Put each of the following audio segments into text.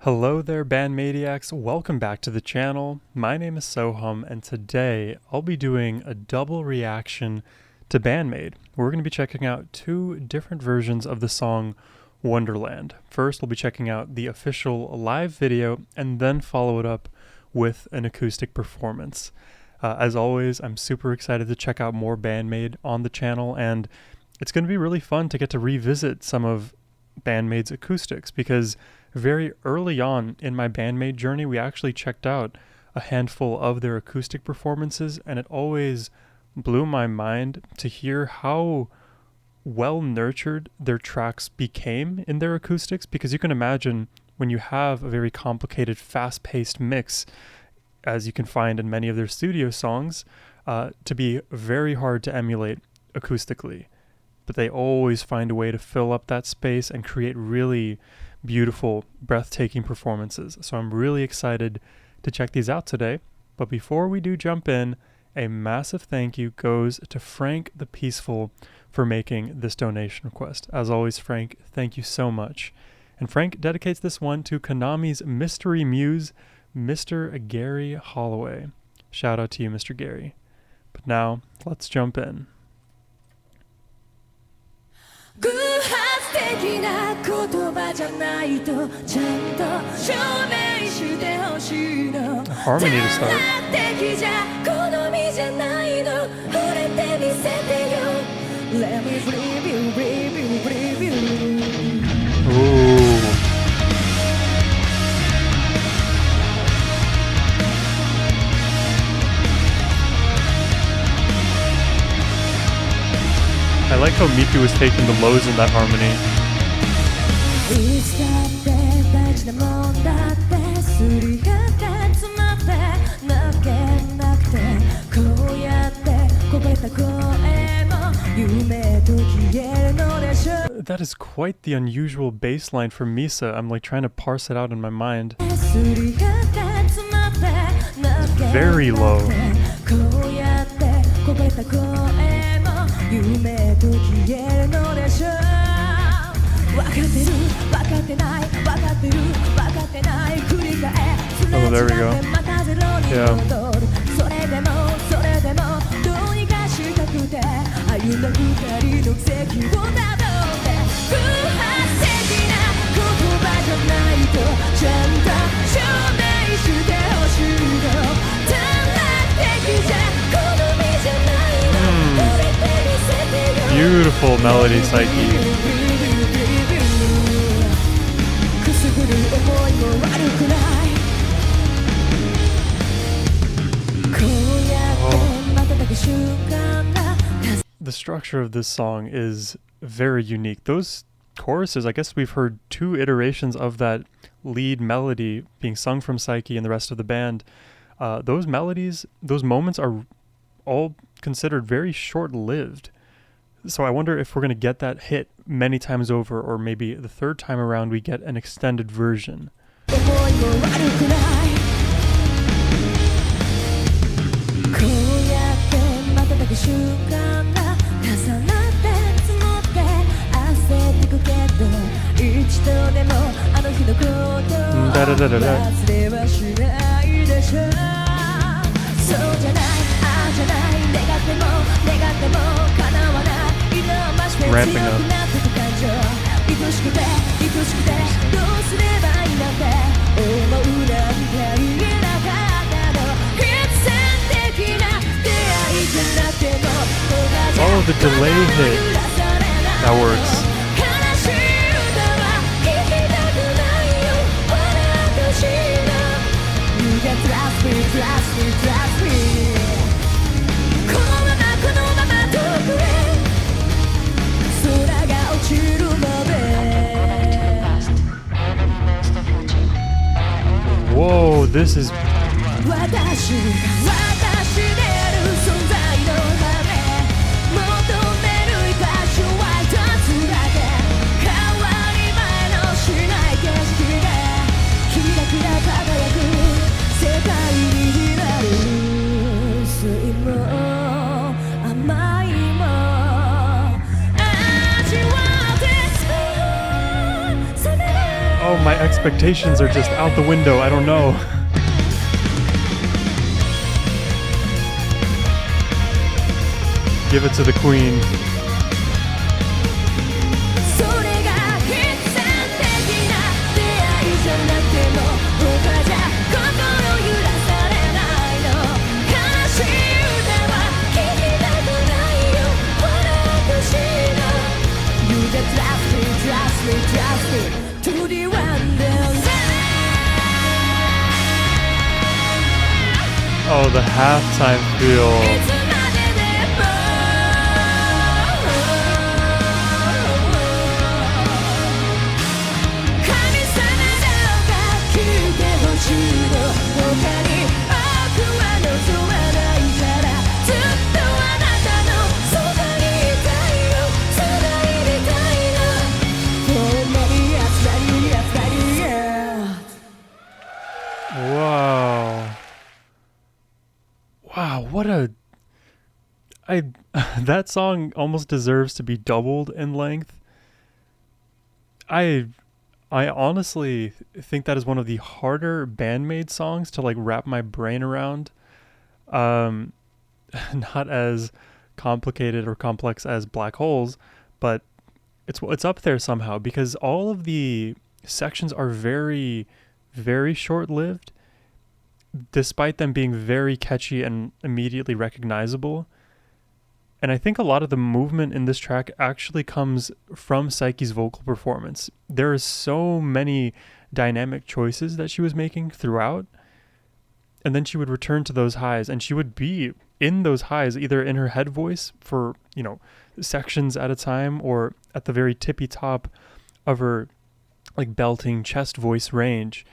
Hello there, BAND-MAIDiacs. Welcome back to the channel. My name is Sohum, and today I'll be doing a double reaction to BAND-MAID. We're going to be checking out two different versions of the song Wonderland. First, we'll be checking out the official live video, and then follow it up with an acoustic performance. As always, I'm super excited to check out more BAND-MAID on the channel, and it's going to be really fun to get to revisit some of BAND-MAID's acoustics, because very early on in my BAND-MAID journey, we actually checked out a handful of their acoustic performances, and it always blew my mind to hear how well nurtured their tracks became in their acoustics, because you can imagine when you have a very complicated, fast-paced mix, as you can find in many of their studio songs, to be very hard to emulate acoustically. But they always find a way to fill up that space and create really beautiful, breathtaking performances. So I'm really excited to check these out today. But before we do jump in, a massive thank you goes to Frank the Peaceful for making this donation request. As always, Frank, thank you so much. And Frank dedicates this one to Konami's mystery muse, Mr. Gary Holloway. Shout out to you, Mr. Gary. But now, let's jump in. Harmony to start. Ooh. I like how Miku is taking the lows in that harmony. That is quite the unusual bass line for Misa. I'm like trying to parse it out in my mind. It's very low. Oh, there we go. Yeah. Beautiful melody, Psyche. The structure of this song is very unique. Those choruses, I guess we've heard two iterations of that lead melody being sung from Psyche and the rest of the band. Those melodies, those moments are all considered very short-lived. So I wonder if we're going to get that hit many times over, or maybe the third time around we get an extended version. Ramping up. Oh, the delay hit. That works. Whoa, this is... Oh, my expectations are just out the window. I don't know. Give it to the queen. Oh, the halftime feel. Wow, what a... that song almost deserves to be doubled in length. I honestly think that is one of the harder BAND-MAID songs to like wrap my brain around. Not as complicated or complex as Black Holes, but it's up there somehow because all of the sections are very, very short-lived, despite them being very catchy and immediately recognizable. And I think a lot of the movement in this track actually comes from Psyche's vocal performance. There are so many dynamic choices that she was making throughout, and then she would return to those highs, and she would be in those highs either in her head voice for, sections at a time, or at the very tippy top of her like belting chest voice range.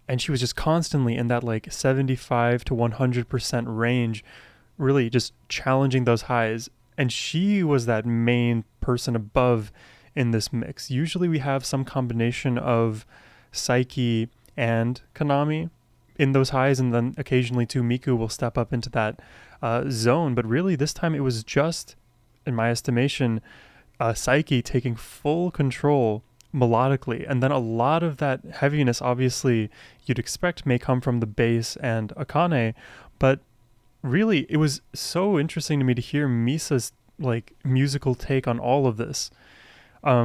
And she was just constantly in that like 75 to 100% range, really just challenging those highs. And she was that main person above in this mix. Usually we have some combination of Psyche and Kanami in those highs, and then occasionally too Miku will step up into that zone. But really this time it was just, in my estimation, Psyche taking full control melodically, and then a lot of that heaviness obviously you'd expect may come from the bass and Akane, but really it was so interesting to me to hear Misa's like musical take on all of this. I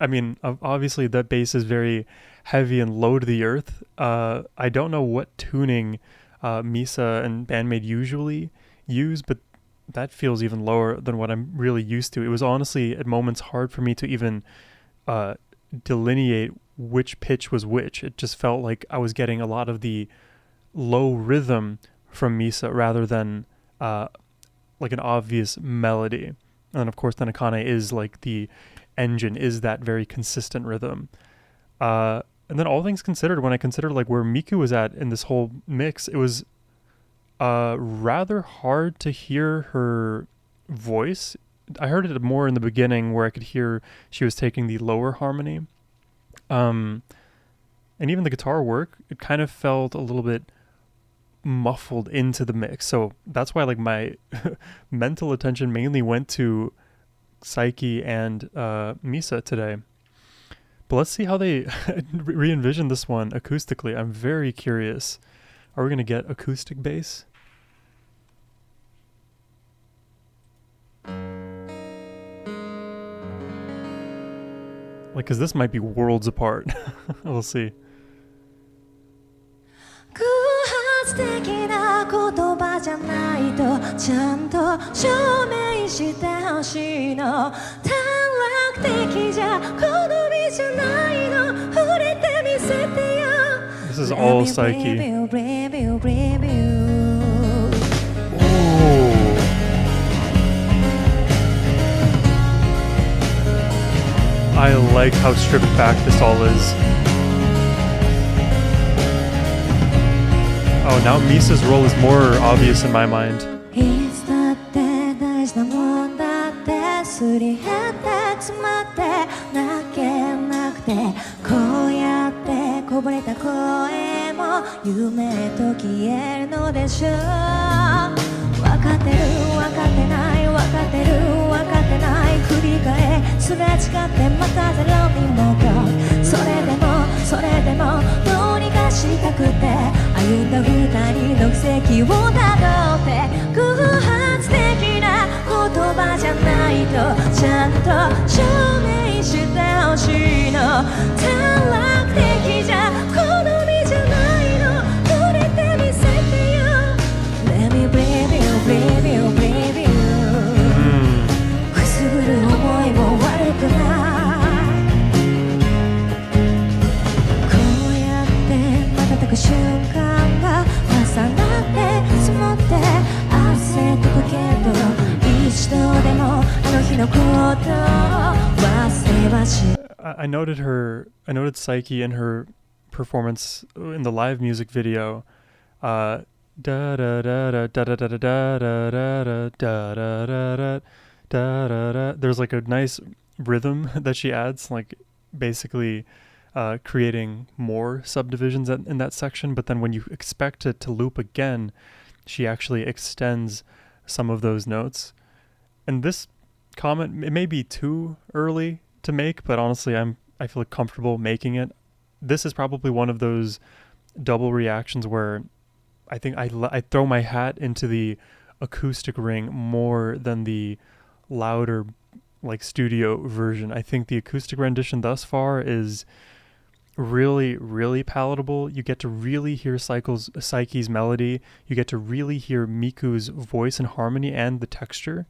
mean, obviously that bass is very heavy and low to the earth. I don't know what tuning Misa and BAND-MAID usually use, but that feels even lower than what I'm really used to. It was honestly at moments hard for me to even delineate which pitch was which. It just felt like I was getting a lot of the low rhythm from Misa rather than like an obvious melody. And of course then Akane is like the engine, is that very consistent rhythm. And then all things considered, when I considered like where Miku was at in this whole mix, it was rather hard to hear her voice. I heard it more in the beginning where I could hear she was taking the lower harmony. And even the guitar work, it kind of felt a little bit muffled into the mix. So that's why like my mental attention mainly went to Psyche and Misa today. But let's see how they re-envision this one acoustically. I'm very curious. Are we going to get acoustic bass? Like, because this might be worlds apart. We'll see. This is all Psyche. I like how stripped back this all is. Oh, now Misa's role is more obvious in my mind. かってる分かってない分かってる分かってない繰り返すれ違ってまたゼロに戻るそれでもどうにかしたくて歩んだ二人の奇跡をたどって偶発的な言葉じゃないとちゃんと証明してほしいの短絡的じゃ好みじゃないの触れてみせてよ Let me breathe you breathe you breathe you くすぶる思いも悪くないこうやって瞬く瞬間が重なって積もって汗とくけど一度でもあの日のこと忘れはしI noted Psyche in her performance in the live music video. Da da da da da da da da da da da da da. There's like a nice rhythm that she adds, like basically creating more subdivisions in that section. But then when you expect it to loop again, she actually extends some of those notes. And this comment, it may be too early to make, but honestly, I feel comfortable making it. This is probably one of those double reactions where I think I throw my hat into the acoustic ring more than the louder like studio version. I think the acoustic rendition thus far is really, really palatable. You get to really hear Psyche's melody. You get to really hear Miku's voice and harmony and the texture.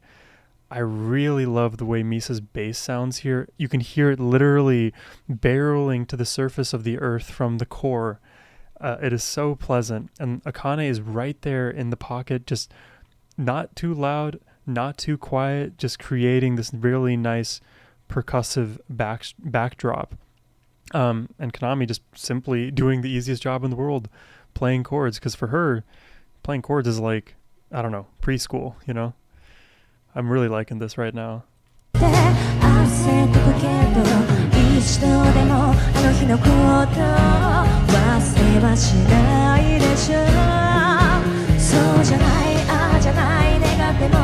I really love the way Misa's bass sounds here. You can hear it literally barreling to the surface of the earth from the core. It is so pleasant. And Akane is right there in the pocket, just not too loud, not too quiet, just creating this really nice percussive backdrop. And Konami just simply doing the easiest job in the world, playing chords. Because for her, playing chords is like, I don't know, preschool, you know? I'm really liking this right now. 一度でもあの日のこと忘れはしないでしょうそうじゃないああじゃない願っても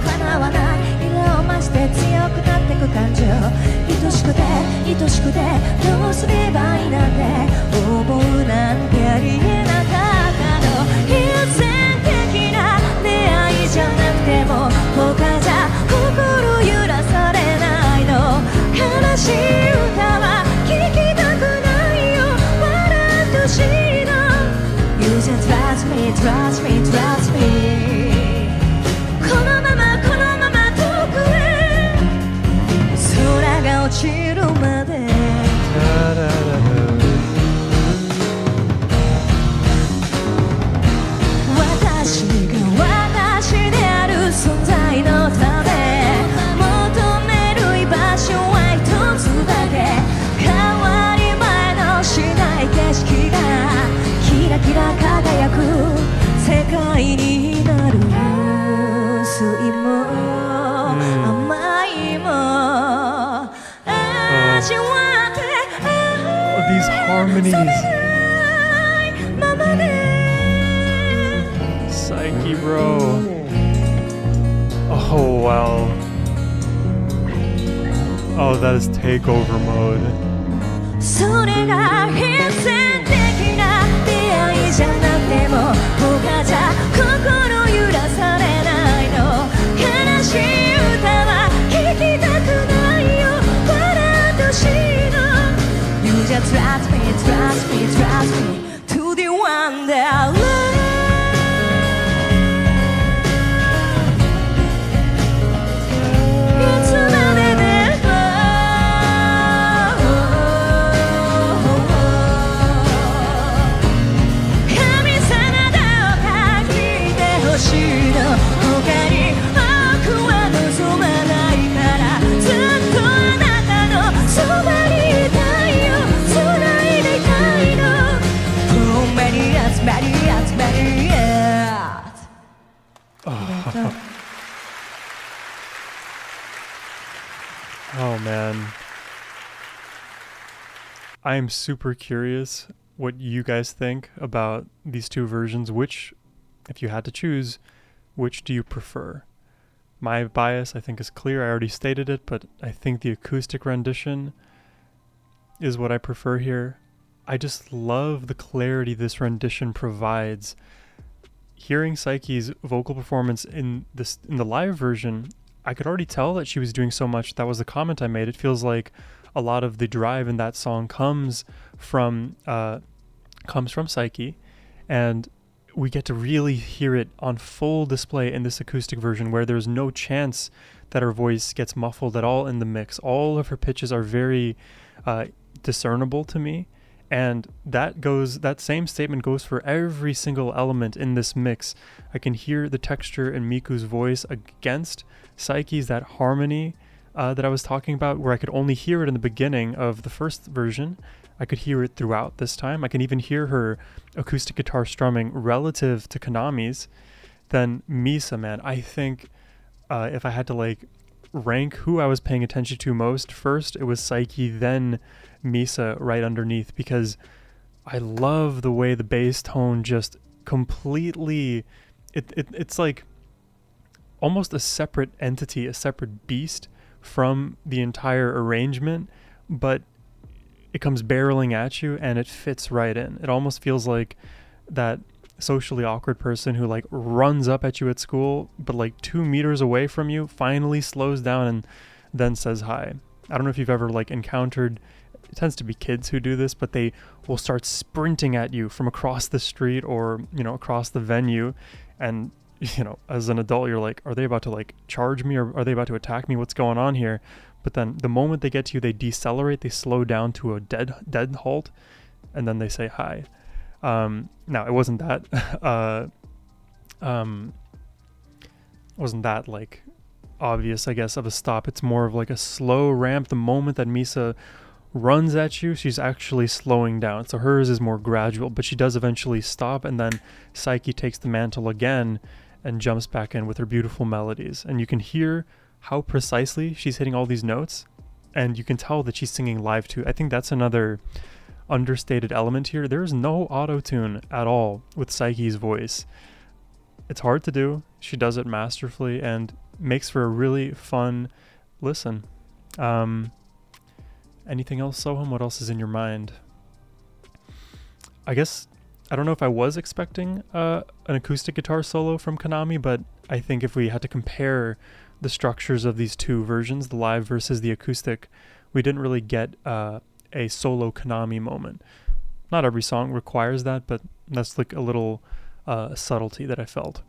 叶わない色を増して強くなってく感情愛しくてどうすればいいなんて思うなんてありえなかったの必然的な出会いじゃなくても他じゃ心揺らされないの悲しい歌は聴きたくないよ笑ってほしいの You just trust me, trust me, trust me このまま遠くへ空が落ちるまで私が私である存在のため求める居場所は一つだけ変わり映えのしない景色がキラキラ輝く世界になる酸いも甘いも味わって These harmonies Psyche bro Oh wow Oh that is takeover mode それが必然的な出会いじゃなくても他じゃ心揺らされないの悲しい歌は聴きたくないよ笑ってほしいの You just trust me, trust me, trust me to the Wonderland Oh man. I am super curious what you guys think about these two versions. Which, if you had to choose, which do you prefer? My bias, I think, is clear. I already stated it, but I think the acoustic rendition is what I prefer here. I just love the clarity this rendition provides. Hearing Psyche's vocal performance in the live version, I could already tell that she was doing so much. That was the comment I made. It feels like a lot of the drive in that song comes from Psyche, and we get to really hear it on full display in this acoustic version, where there's no chance that her voice gets muffled at all in the mix. All of her pitches are very discernible to me, and that same statement goes for every single element in this mix. I can hear the texture in Miku's voice against Psyche's, that harmony that I was talking about, where I could only hear it in the beginning of the first version. I could hear it throughout this time. I can even hear her acoustic guitar strumming relative to Konami's. Then Misa, man, I think if I had to rank who I was paying attention to most, first it was Psyche, then Misa right underneath, because I love the way the bass tone just completely, it's like almost a separate entity, a separate beast from the entire arrangement, but it comes barreling at you and it fits right in. It almost feels like that socially awkward person who runs up at you at school, but 2 meters away from you finally slows down and then says hi. I don't know if you've ever encountered, it tends to be kids who do this, but they will start sprinting at you from across the street or, across the venue. And, as an adult, you're like, are they about to charge me, or are they about to attack me? What's going on here? But then the moment they get to you, they decelerate, they slow down to a dead halt, and then they say hi. Now it wasn't that, obvious, I guess, of a stop. It's more of a slow ramp. The moment that Misa runs at you, she's actually slowing down. So hers is more gradual, but she does eventually stop, and then Psyche takes the mantle again and jumps back in with her beautiful melodies. And you can hear how precisely she's hitting all these notes, and you can tell that she's singing live too. I think that's another understated element here. There's no auto-tune at all with Psyche's voice. It's hard to do. She does it masterfully and makes for a really fun listen. Anything else, Sohum? What else is in your mind? I guess, I don't know if I was expecting an acoustic guitar solo from Konami, but I think if we had to compare the structures of these two versions, the live versus the acoustic, we didn't really get a solo Konami moment. Not every song requires that, but that's a little subtlety that I felt.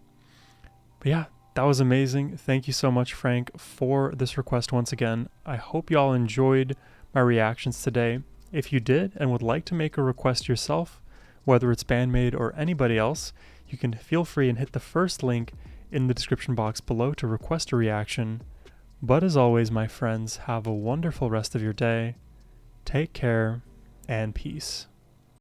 But yeah, that was amazing. Thank you so much, Frank, for this request once again. I hope y'all enjoyed my reactions today. If you did and would like to make a request yourself, whether it's BAND-MAID or anybody else, you can feel free and hit the first link in the description box below to request a reaction. But as always, my friends, have a wonderful rest of your day. Take care and peace.